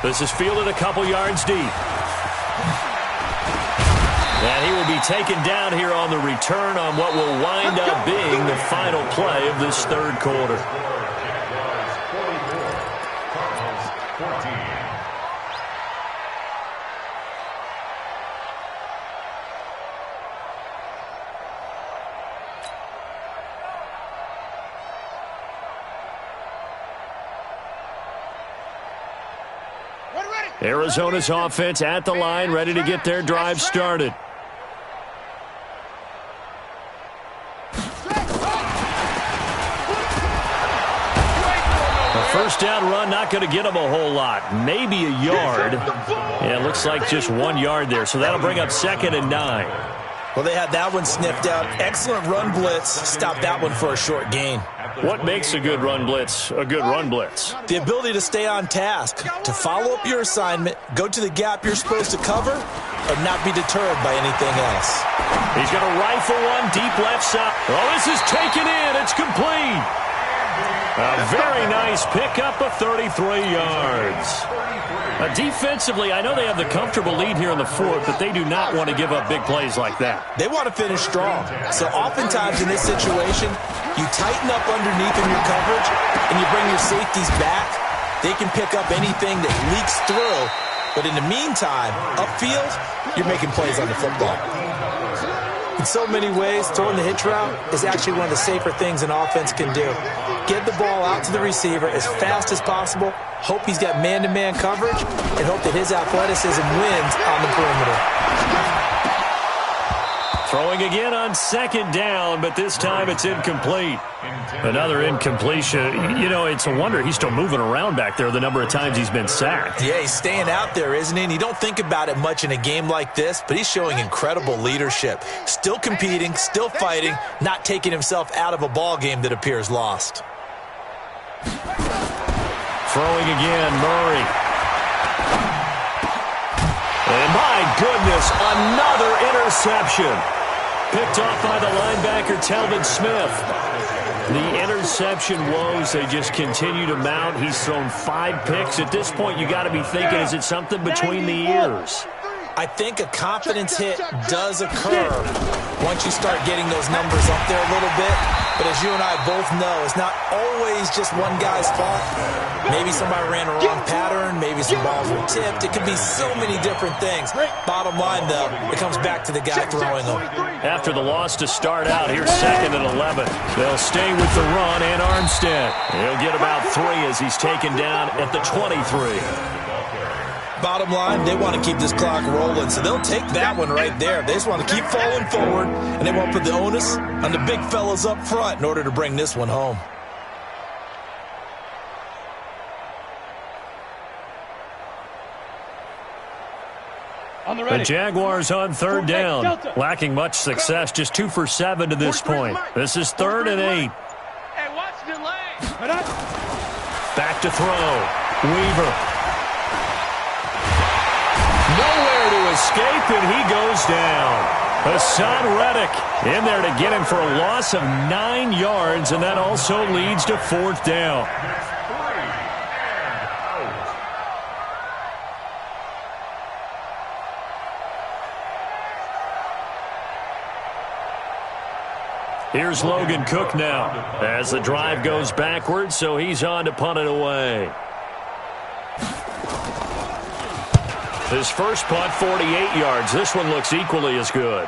This is fielded a couple yards deep. And he will be taken down here on the return on what will wind up being the final play of this 3rd quarter. Arizona's offense at the line, ready to get their drive started. First down run, not going to get him a whole lot. Maybe a yard. Yeah, it looks like just 1 yard there. So that'll bring up 2nd and 9. Well, they had that one sniffed out. Excellent run blitz. Stop that one for a short gain. What makes a good run blitz a good run blitz? The ability to stay on task, to follow up your assignment, go to the gap you're supposed to cover, and not be deterred by anything else. He's going to rifle one deep left side. Oh, this is taken in. It's complete. A very nice pickup of 33 yards. Defensively, I know they have the comfortable lead here in the 4th, but they do not want to give up big plays like that. They want to finish strong. So oftentimes in this situation, you tighten up underneath in your coverage, and you bring your safeties back. They can pick up anything that leaks through. But in the meantime, upfield, you're making plays on the football. In so many ways, throwing the hitch route is actually one of the safer things an offense can do. Get the ball out to the receiver as fast as possible, hope he's got man-to-man coverage, and hope that his athleticism wins on the perimeter. Throwing again on second down, but this time it's incomplete. Another incompletion. You know, it's a wonder he's still moving around back there the number of times he's been sacked. Yeah, he's staying out there, isn't he? And you don't think about it much in a game like this, but he's showing incredible leadership. Still competing, still fighting, not taking himself out of a ball game that appears lost. Throwing again, Murray. And my goodness, another interception. Picked off by the linebacker, Talvin Smith. The interception woes, they just continue to mount. He's thrown 5 picks. At this point, you got to be thinking, is it something between the ears? I think a confidence hit does occur once you start getting those numbers up there a little bit. But as you and I both know, it's not always just one guy's fault. Maybe somebody ran a wrong pattern. Maybe some balls were tipped. It could be so many different things. Bottom line, though, it comes back to the guy throwing them. After the loss to start out, here's 2nd and 11. They'll stay with the run and Armstead. He'll get about 3 as he's taken down at the 23. Bottom line, they want to keep this clock rolling, so they'll take that one right there. They just want to keep falling forward, and they want to put the onus on the big fellas up front in order to bring this one home. The Jaguars on 3rd down. Lacking much success, just 2 for 7 to this point. This is 3rd and 8. Hey, watch the lane. Back to throw. Weaver. Nowhere to escape, and he goes down. Hassan Reddick in there to get him for a loss of 9 yards, and that also leads to 4th down. Here's Logan Cook now as the drive goes backwards, so he's on to punt it away. His first punt, 48 yards. This one looks equally as good.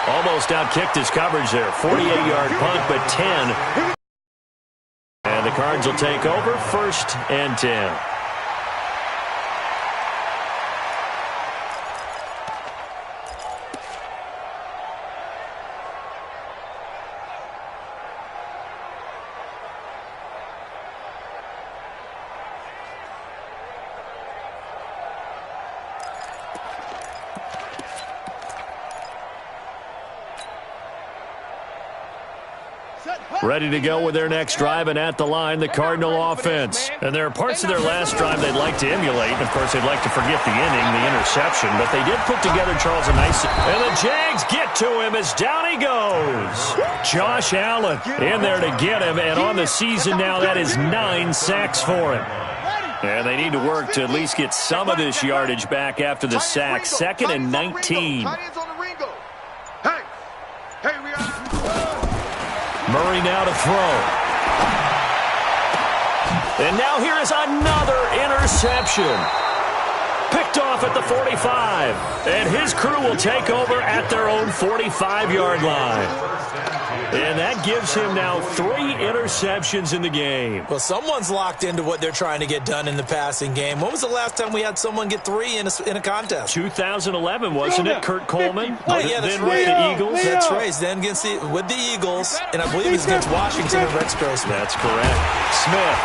Almost outkicked his coverage there. 48-yard punt, but 10. And the Cards will take over, 1st and 10. Ready to go with their next drive, and at the line, the Cardinal offense. And there are parts of their last drive they'd like to emulate. And, of course, they'd like to forget the inning, the interception. But they did put together, Charles, a nice... And the Jags get to him as down he goes. Josh Allen in there to get him. And on the season now, that is 9 sacks for him. And they need to work to at least get some of this yardage back after the sack. 2nd and 19. Murray now to throw. And now here is another interception. Picked off at the 45. And his crew will take over at their own 45-yard line. And that gives him now 3 interceptions in the game. Well, someone's locked into what they're trying to get done in the passing game. When was the last time we had someone get 3 in a contest? 2011, wasn't it, Kurt Coleman? Oh, yeah, that's then right. With the Eagles? That's right. Then with the Eagles, and I believe it's against Washington and Rex Grossman. That's correct. Smith.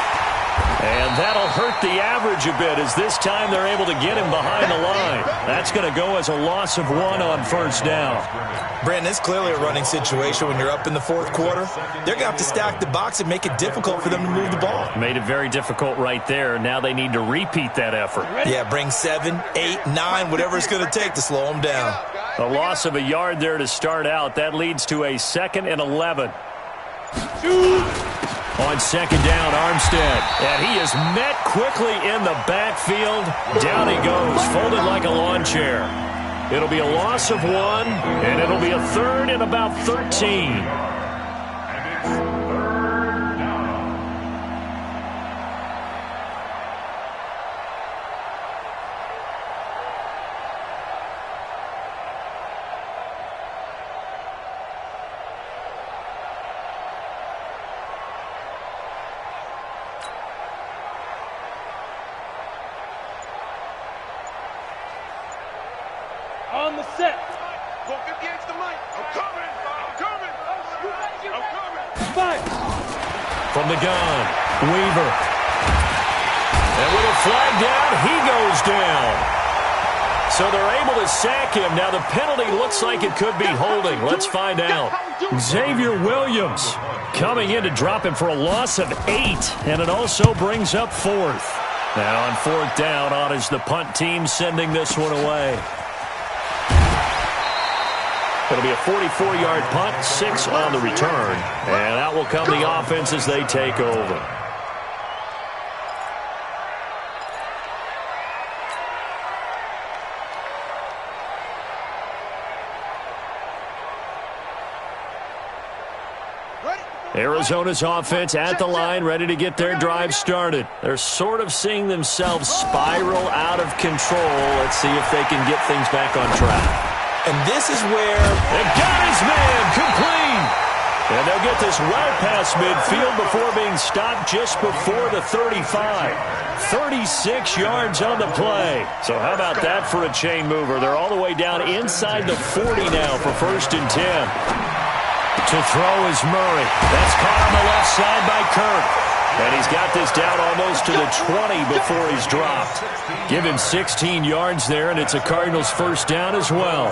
And that'll hurt the average a bit as this time they're able to get him behind the line. That's going to go as a loss of 1 on 1st down. Brandon, it's clearly a running situation when you're up in the 4th quarter. They're going to have to stack the box and make it difficult for them to move the ball. Made it very difficult right there. Now they need to repeat that effort. Yeah, bring 7, 8, 9, whatever it's going to take to slow them down. A loss of a yard there to start out. That leads to a 2nd and 11. On 2nd down, Armstead. And he is met quickly in the backfield. Down he goes, folded like a lawn chair. It'll be a loss of 1, and it'll be a 3rd and about 13. on the set. 458's the mic. I'm coming. I'm coming. I'm coming. Five. From the gun, Weaver. And with a flag down, he goes down. So they're able to sack him. Now the penalty looks like it could be holding. Let's find out. Xavier Williams coming in to drop him for a loss of 8. And it also brings up 4th. Now on 4th down, on is the punt team sending this one away. It'll be a 44-yard punt, 6 on the return. And out will come the offense as they take over. Arizona's offense at the line, ready to get their drive started. They're sort of seeing themselves spiral out of control. Let's see if they can get things back on track. And this is where they've got his man complete. And they'll get this well past midfield before being stopped just before the 35. 36 yards on the play. So how about that for a chain mover? They're all the way down inside the 40 now for 1st and 10. To throw is Murray. That's caught on the left side by Kirk. And he's got this down almost to the 20 before he's dropped. Give him 16 yards there, and it's a Cardinals 1st down as well.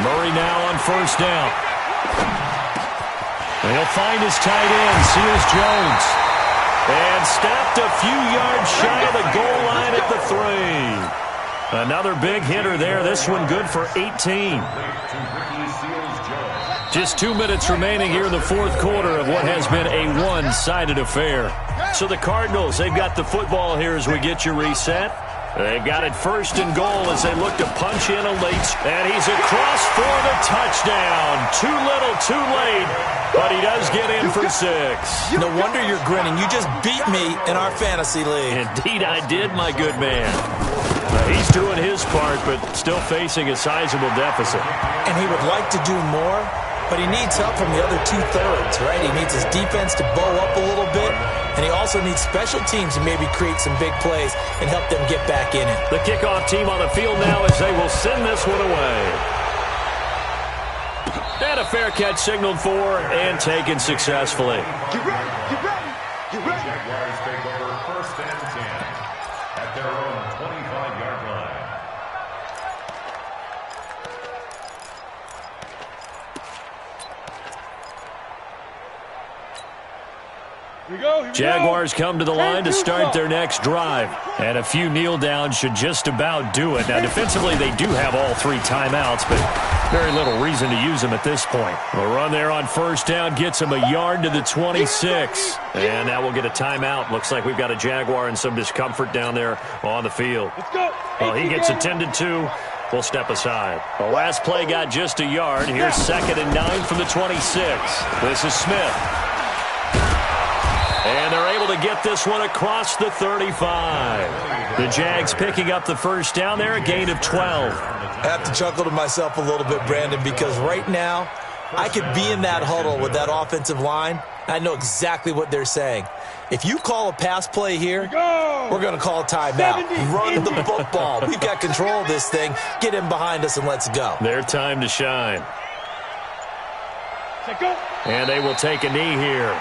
Murray now on 1st down. And he'll find his tight end, Sears-Jones. And stopped a few yards shy of the goal line at the 3. Another big hitter there. This one good for 18. Just 2 minutes remaining here in the 4th quarter of what has been a one-sided affair. So the Cardinals, they've got the football here as we get you reset. They've got it 1st and goal as they look to punch in a late. And he's across for the touchdown. Too little, too late. But he does get in for 6. No wonder you're grinning. You just beat me in our fantasy league. Indeed I did, my good man. He's doing his part, but still facing a sizable deficit. And he would like to do more, but he needs help from the other 2/3, right? He needs his defense to bow up a little bit, and he also needs special teams to maybe create some big plays and help them get back in it. The kickoff team on the field now as they will send this one away. And a fair catch signaled for and taken successfully. Get ready. Get ready. Get ready. Jaguars take over 1st and 10 at their own 25-yard line. Here we go. Jaguars come to the line to start their next drive. And a few kneel downs should just about do it. Now, defensively, they do have all 3 timeouts, but very little reason to use them at this point. The run there on 1st down gets them a yard to the 26. And now we'll get a timeout. Looks like we've got a Jaguar in some discomfort down there on the field. Let's go. Well, he gets attended to. We'll step aside. The last play got just a yard. Here's 2nd and 9 from the 26. This is Smith. And they're able to get this one across the 35. The Jags picking up the 1st down there, a gain of 12. I have to chuckle to myself a little bit, Brandon, because right now I could be in that huddle with that offensive line. I know exactly what they're saying. If you call a pass play here, we're going to call a timeout. Run the football. We've got control of this thing. Get in behind us and let's go. Their time to shine. Go. And they will take a knee here.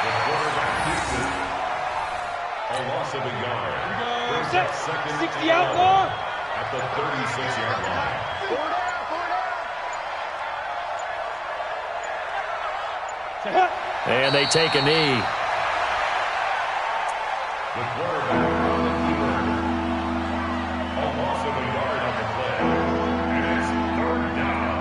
The quarterback keeps it. A loss of a yard. Brings up 2nd 60 outlaw. At the 36-yard line. And they take a knee. The quarterback on the field. A loss of a yard on the play. And it's 3rd down.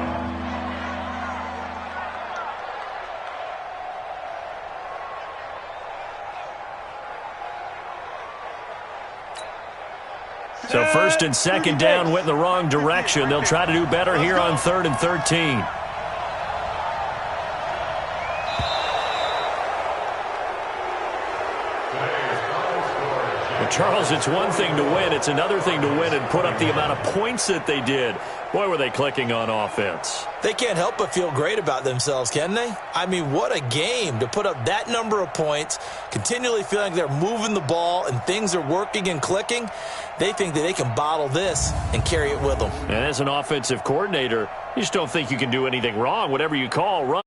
So 1st and 2nd down went in the wrong direction. They'll try to do better here on 3rd and 13. The Charles, it's one thing to win. It's another thing to win and put up the amount of points that they did. Boy, were they clicking on offense. They can't help but feel great about themselves, can they? I mean, what a game to put up that number of points, continually feeling like they're moving the ball and things are working and clicking. They think that they can bottle this and carry it with them. And as an offensive coordinator, you just don't think you can do anything wrong. Whatever you call, run.